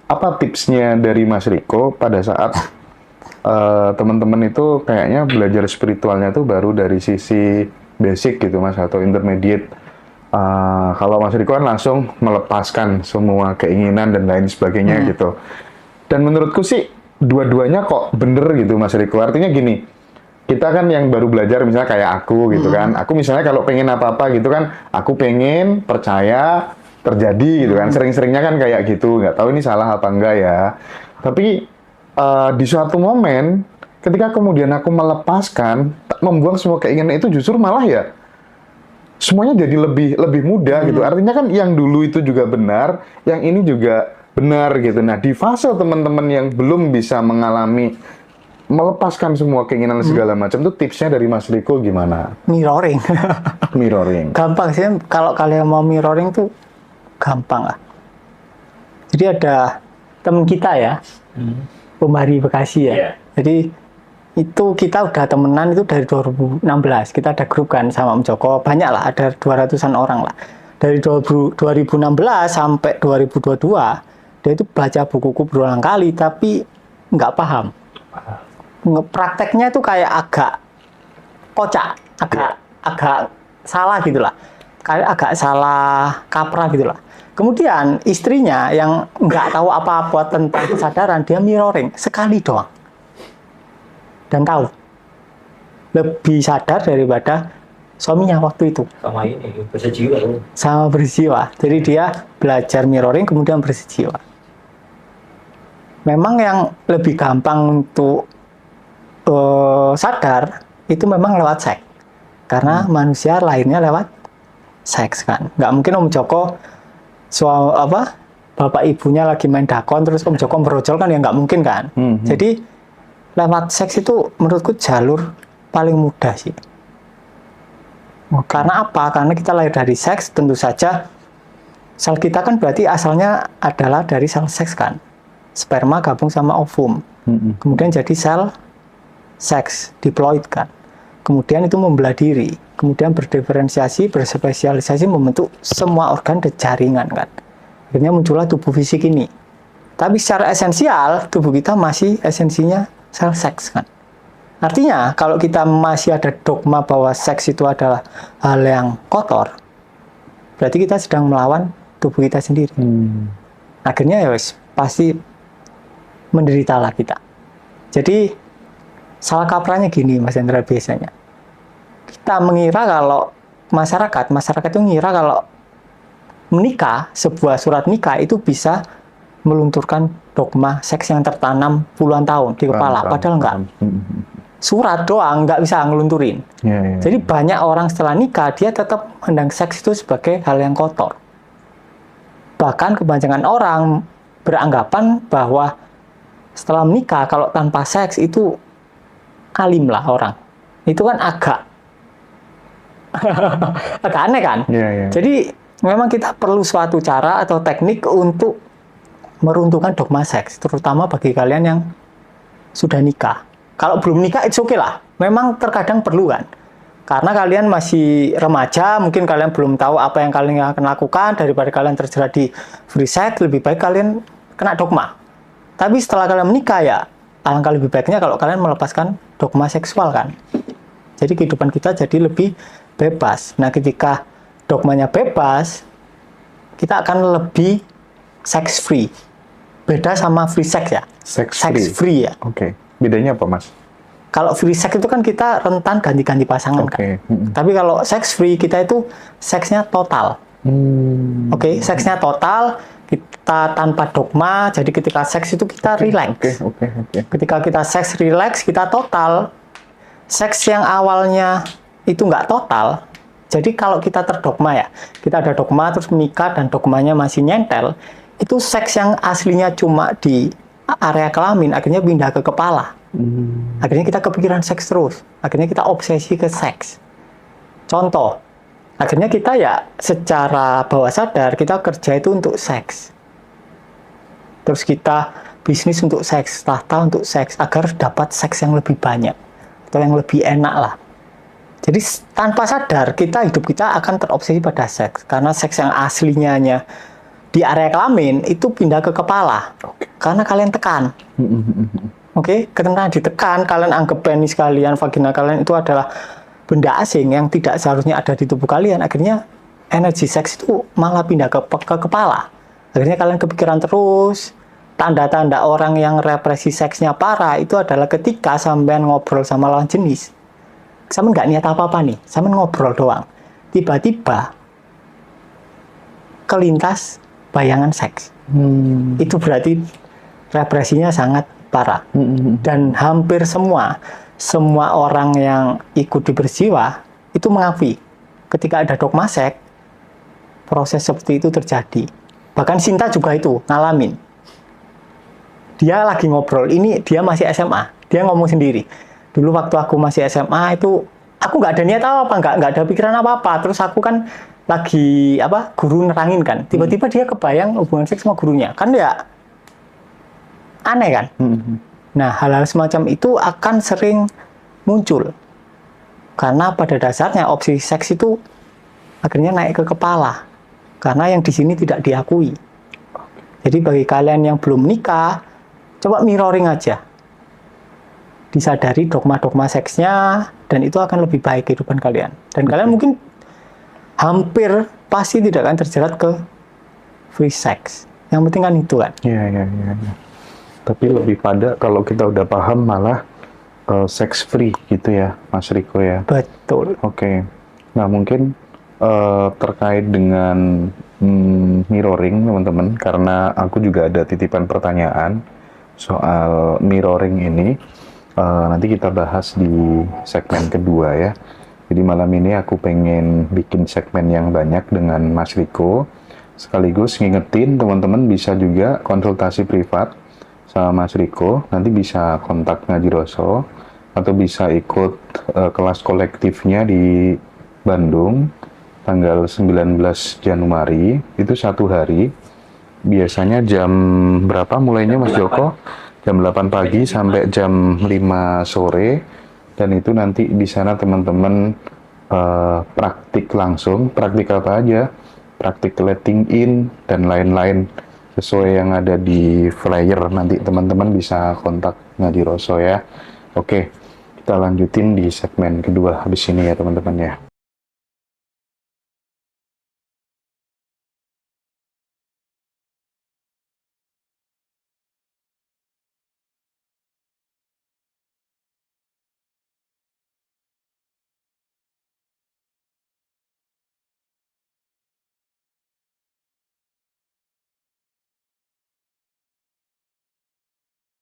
apa tipsnya dari Mas Riko pada saat teman-teman itu kayaknya belajar spiritualnya tuh baru dari sisi basic gitu Mas atau intermediate. Kalau Mas Riko kan langsung melepaskan semua keinginan dan lain sebagainya gitu. Dan menurutku sih dua-duanya kok bener gitu Mas Riko. Artinya gini, kita kan yang baru belajar misalnya kayak aku gitu kan. Aku misalnya kalau pengen apa-apa gitu kan, aku pengen percaya terjadi gitu kan. Sering-seringnya kan kayak gitu. Nggak tahu ini salah apa enggak ya. Tapi di suatu momen ketika kemudian aku melepaskan, membuang semua keinginan itu justru malah ya semuanya jadi lebih lebih mudah gitu. Artinya kan yang dulu itu juga benar, yang ini juga benar gitu. Nah, di fase teman-teman yang belum bisa mengalami melepaskan semua keinginan segala macam itu tipsnya dari Mas Riko gimana? Mirroring. Mirroring. Gampang sih kalau kalian mau mirroring tuh gampang lah. Jadi ada teman kita ya, Pemari Bekasi ya. Iya. Jadi itu kita udah temenan itu dari 2016. Kita ada grup kan sama Om Joko, banyak lah, ada 200-an orang lah. Dari 2016 sampai 2022, dia itu baca bukuku berulang kali, tapi nggak paham. Prakteknya itu kayak agak kocak, agak salah gitulah, kayak agak salah kaprah gitulah. Kemudian istrinya yang nggak tahu apa-apa tentang kesadaran, dia mirroring sekali doang dan tahu lebih sadar daripada suaminya waktu itu. Sama ini bersejiwa. Sama berjiwa. Jadi dia belajar mirroring kemudian berjiwa. Memang yang lebih gampang untuk sadar itu memang lewat seks, karena manusia lahirnya lewat seks kan. Nggak mungkin Om Joko bapak ibunya lagi main dakon terus Om Joko berojol kan, ya nggak mungkin kan. Jadi lewat seks itu menurutku jalur paling mudah sih. Karena apa? Karena kita lahir dari seks, tentu saja sel kita kan berarti asalnya adalah dari sel seks kan. Sperma gabung sama ovum. Kemudian jadi sel seks, diploid kan. Kemudian itu membelah diri. Kemudian berdiferensiasi, berspesialisasi, membentuk semua organ dan jaringan kan. Akhirnya muncullah tubuh fisik ini. Tapi secara esensial, tubuh kita masih esensinya sel seks kan. Artinya, kalau kita masih ada dogma bahwa seks itu adalah hal yang kotor, berarti kita sedang melawan tubuh kita sendiri. Akhirnya ya wes, pasti menderitalah kita. Jadi, salah kaprahnya gini Mas Hendra biasanya. Kita mengira kalau masyarakat itu mengira kalau menikah, sebuah surat nikah itu bisa melunturkan dogma seks yang tertanam puluhan tahun di kepala. Padahal enggak. Surat doang nggak bisa ngelunturin. Jadi banyak orang setelah nikah, dia tetap memandang seks itu sebagai hal yang kotor. Bahkan kebanyakan orang beranggapan bahwa setelah menikah, kalau tanpa seks itu alim lah orang. Itu kan agak aneh kan? Jadi memang kita perlu suatu cara atau teknik untuk meruntuhkan dogma seks, terutama bagi kalian yang sudah nikah. Kalau belum nikah, it's okay lah. Memang terkadang perlu kan. Karena kalian masih remaja, mungkin kalian belum tahu apa yang kalian akan lakukan, daripada kalian terjerat di free sex, lebih baik kalian kena dogma. Tapi setelah kalian menikah ya, alangkah lebih baiknya kalau kalian melepaskan dogma seksual kan. Jadi kehidupan kita jadi lebih bebas. Nah, ketika dogmanya bebas, kita akan lebih sex free. Beda sama free sex ya. Sex free ya. Oke. Bedanya apa, Mas? Kalau free sex itu kan kita rentan ganti-ganti pasangan kan. Tapi kalau sex free kita itu seksnya total. Oke, seksnya total, kita tanpa dogma. Jadi ketika seks itu kita relax. Ketika kita seks relax, kita total. Seks yang awalnya itu nggak total. Jadi kalau kita terdogma ya, kita ada dogma terus menikah dan dogmanya masih nyentel, itu seks yang aslinya cuma di area kelamin akhirnya pindah ke kepala. Akhirnya kita kepikiran seks terus. Akhirnya kita obsesi ke seks. Contoh, akhirnya kita ya secara bawah sadar kita kerja itu untuk seks. Terus kita bisnis untuk seks, tahta untuk seks, agar dapat seks yang lebih banyak atau yang lebih enak lah. Jadi tanpa sadar hidup kita akan terobsesi pada seks, karena seks yang aslinya di area kelamin itu pindah ke kepala karena kalian tekan. Oke, karena ditekan, kalian anggap penis kalian, vagina kalian itu adalah benda asing yang tidak seharusnya ada di tubuh kalian. Akhirnya energi seks itu malah pindah ke kepala. Akhirnya kalian kepikiran terus. Tanda-tanda orang yang represi seksnya parah itu adalah ketika sampean ngobrol sama lawan jenis. Sampean nggak niat apa-apa nih, sampean ngobrol doang. Tiba-tiba kelintas bayangan seks. Itu berarti represinya sangat parah. Dan hampir semua orang yang ikut di peristiwa itu mengakui ketika ada dogma seks, proses seperti itu terjadi. Bahkan Sinta juga itu ngalamin. Dia lagi ngobrol, ini dia masih SMA, dia ngomong sendiri. Dulu waktu aku masih SMA itu aku nggak ada niat apa-apa, nggak ada pikiran apa-apa. Terus aku kan lagi guru nerangin kan, tiba-tiba dia kebayang hubungan seks sama gurunya, kan ya aneh kan. Nah, hal-hal semacam itu akan sering muncul karena pada dasarnya opsi seks itu akhirnya naik ke kepala karena yang di sini tidak diakui. Jadi bagi kalian yang belum menikah, coba mirroring aja, disadari dogma-dogma seksnya, dan itu akan lebih baik kehidupan kalian. Dan kalian mungkin hampir pasti tidak akan terjerat ke free sex. Yang penting kan itu kan. Iya. Tapi lebih pada kalau kita udah paham malah sex free gitu ya, Mas Riko ya. Betul. Oke. Nah mungkin terkait dengan mirroring teman-teman, karena aku juga ada titipan pertanyaan soal mirroring ini. Nanti kita bahas di segmen kedua ya. Jadi malam ini aku pengen bikin segmen yang banyak dengan Mas Riko, sekaligus ngingetin teman-teman bisa juga konsultasi privat sama Mas Riko. Nanti bisa kontak Ngaji Roso atau bisa ikut kelas kolektifnya di Bandung tanggal 19 Januari, itu 1 hari. Biasanya jam berapa mulainya Mas Joko? Jam 8 pagi sampai jam 5 sore. Dan itu nanti di sana teman-teman praktik langsung. Praktik apa aja? Praktik letting in dan lain-lain. Sesuai yang ada di flyer, nanti teman-teman bisa kontak Ngaji Roso ya. Oke, kita lanjutin di segmen kedua habis ini ya teman-teman ya.